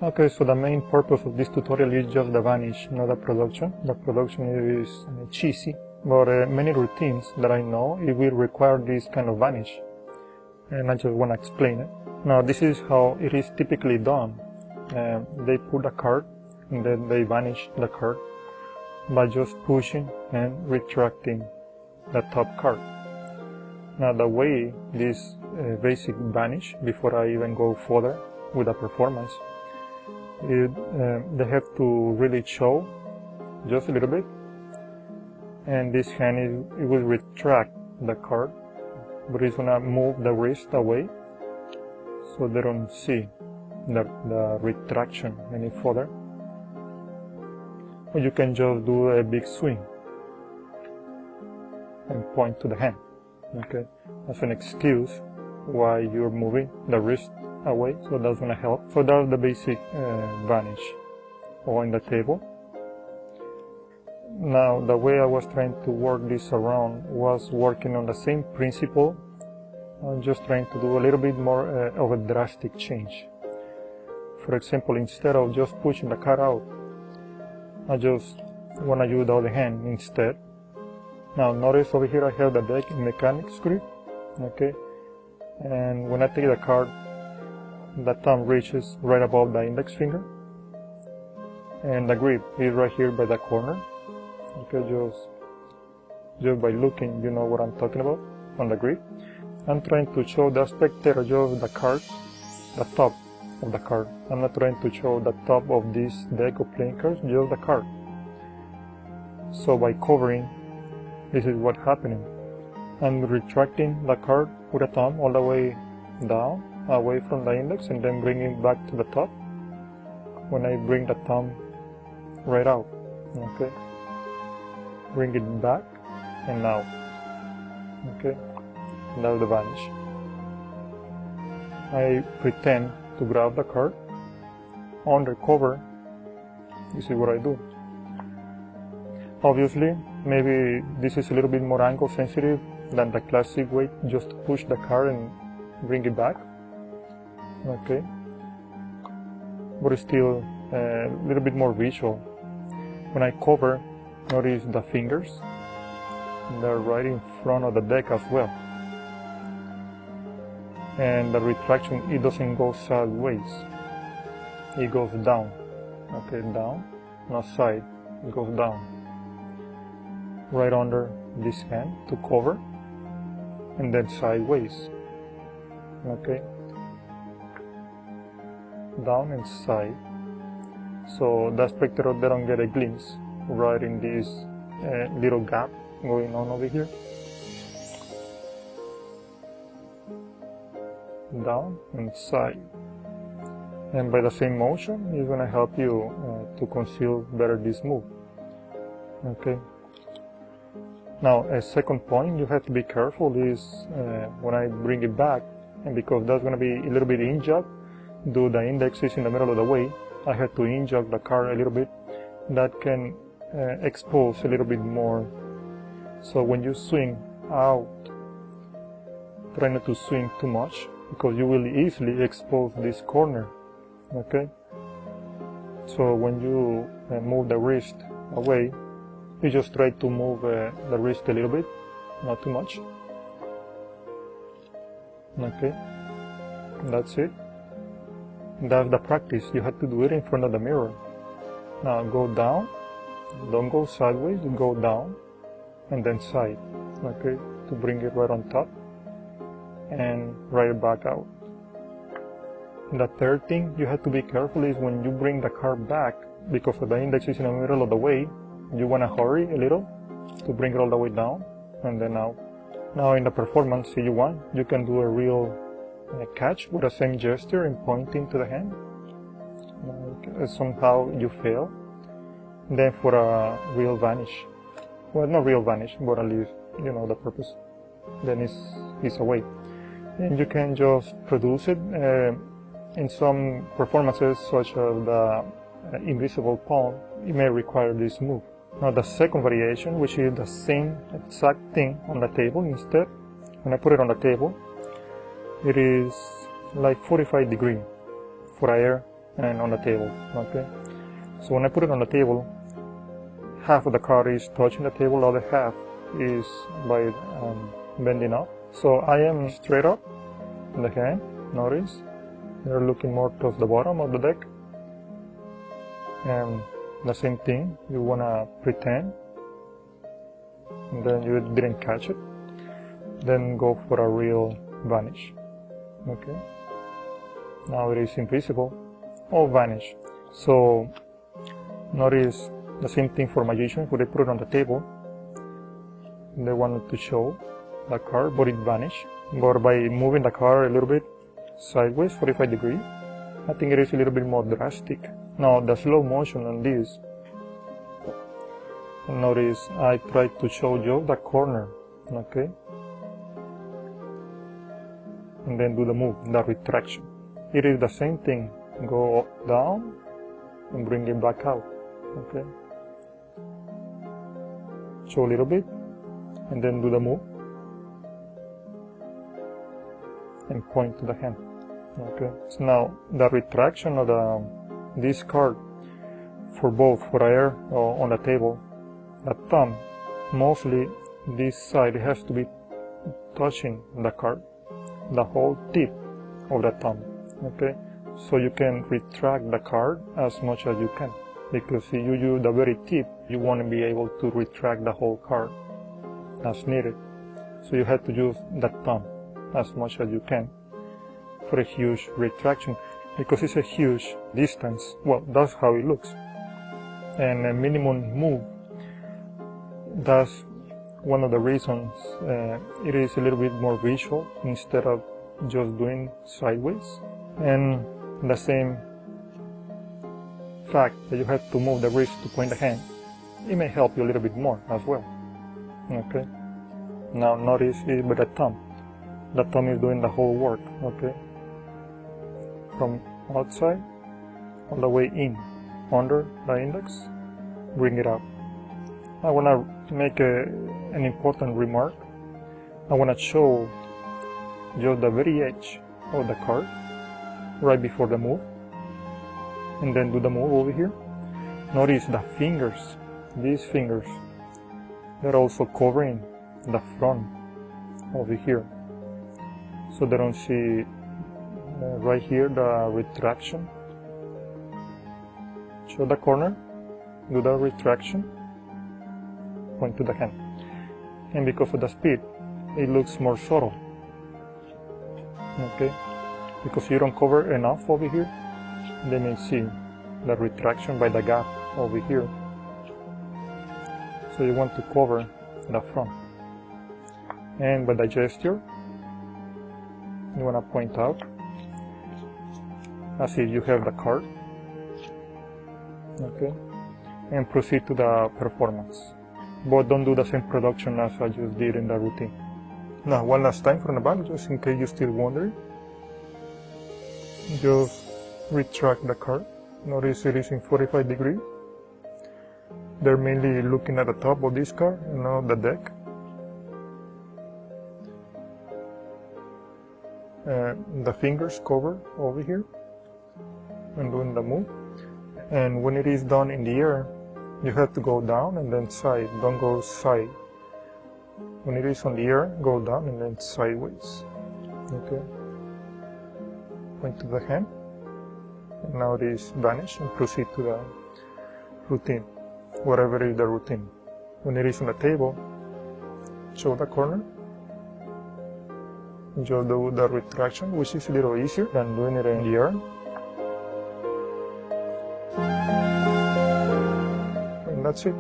Okay, so the main purpose of this tutorial is just the vanish, not the production. The production is cheesy, but many routines that I know, it will require this kind of vanish. And I just want to explain it. Now, this is how it is typically done. They put a card, and then they vanish the card by just pushing and retracting the top card. Now, the way this basic vanish, before I even go further with the performance, they have to really show just a little bit, and this hand it will retract the card, but it's gonna move the wrist away so they don't see the retraction any further. Or you can just do a big swing and point to the hand, okay, as an excuse why you're moving the wrist away, so that's gonna help. So that's the basic vanish on the table. Now, the way I was trying to work this around was working on the same principle. I'm just trying to do a little bit more of a drastic change. For example, instead of just pushing the card out, I just want to use the other hand instead. Now, notice over here I have the deck mechanics grip, okay? And when I take the card, the thumb reaches right above the index finger, and the grip is right here by the corner. Okay, just by looking, you know what I'm talking about on the grip. I'm trying to show the spectator just the card, the top of the card. I'm not trying to show the top of this deck of playing cards, just the card. So by covering, this is what's happening. I'm retracting the card with the thumb all the way down, away from the index, and then bring it back to the top when I bring the thumb right out, okay? Bring it back and out, okay? That's the vanish. I pretend to grab the card. Under cover, this is what I do. Obviously, maybe this is a little bit more angle sensitive than the classic way, just to push the card and bring it back. Okay, but it's still a little bit more visual. When I cover, notice the fingers, they're right in front of the deck as well. And the retraction, it doesn't go sideways, it goes down. Okay, down, not side, it goes down. Right under this hand to cover, and then sideways. Okay, down and side, so the spectator they don't get a glimpse right in this little gap going on over here. Down and side, and by the same motion is going to help you to conceal better this move. Okay, now a second point you have to be careful is when I bring it back, and because that's going to be a little bit in-jog, do the index is in the middle of the way, I have to in-jog the card a little bit. That can expose a little bit more. So when you swing out, try not to swing too much, because you will easily expose this corner. Okay, so when you move the wrist away, you just try to move the wrist a little bit, not too much. Okay, that's it. That's the practice. You have to do it in front of the mirror. Now go down, don't go sideways, go down and then side, okay, to bring it right on top and right back out. And the third thing you have to be careful is when you bring the card back, because the index is in the middle of the way, you want to hurry a little to bring it all the way down and then out. Now in the performance, if you want, you can do a real catch with the same gesture and pointing to the hand. Somehow you fail. Then for a real vanish, well, not real vanish, but at least you know the purpose, then it's away. And you can just produce it in some performances, such as the invisible palm, it may require this move. Now the second variation, which is the same exact thing on the table, instead, when I put it on the table, it is like 45 degrees for air and on the table. Okay, so when I put it on the table, half of the card is touching the table, the other half is by bending up. So I am straight up in the hand. Notice you're looking more towards the bottom of the deck, and the same thing, you wanna pretend, and then you didn't catch it, then go for a real vanish. Okay, now it is invisible or vanish. So notice the same thing for magician. When they put it on the table, they wanted to show the card, but it vanished. But by moving the card a little bit sideways, 45 degrees, I think it is a little bit more drastic. Now the slow motion on this, notice I tried to show you the corner, okay? And then do the move, the retraction. It is the same thing. Go down and bring it back out, okay? Show a little bit, and then do the move, and point to the hand. Okay. So now the retraction of this card for both for air on the table, the thumb, mostly this side has to be touching the card, the whole tip of the thumb. Okay. So you can retract the card as much as you can, because if you use the very tip, you want to be able to retract the whole card as needed. So you have to use the thumb as much as you can for a huge retraction, because it's a huge distance. Well, that's how it looks. And a minimum move, that's one of the reasons it is a little bit more visual instead of just doing sideways. And the same fact that you have to move the wrist to point the hand, it may help you a little bit more as well. Okay. Now notice it with the thumb. The thumb is doing the whole work. Okay. From outside all the way in, under the index, bring it out. I want to make an important remark. I want to show just the very edge of the card right before the move, and then do the move over here. Notice the fingers, these fingers, they're also covering the front over here, so they don't see right here the retraction. Show the corner, do the retraction, point to the hand, and because of the speed, it looks more subtle. Okay, because you don't cover enough over here, they may see the retraction by the gap over here. So you want to cover the front, and by the gesture, you want to point out as if you have the card. Okay, and proceed to the performance, but don't do the same production as I just did in the routine. Now one last time from the back, just in case you're still wondering, just retract the card. Notice it is in 45 degrees. They're mainly looking at the top of this card and not the deck. The fingers cover over here and doing the move. And when it is done in the air, you have to go down and then side, don't go side. When it is on the air, go down and then sideways. Okay. Point to the hand. And now it is vanish, and proceed to the routine, whatever is the routine. When it is on the table, show the corner. Just do the retraction, which is a little easier than doing it in the air. And that's it.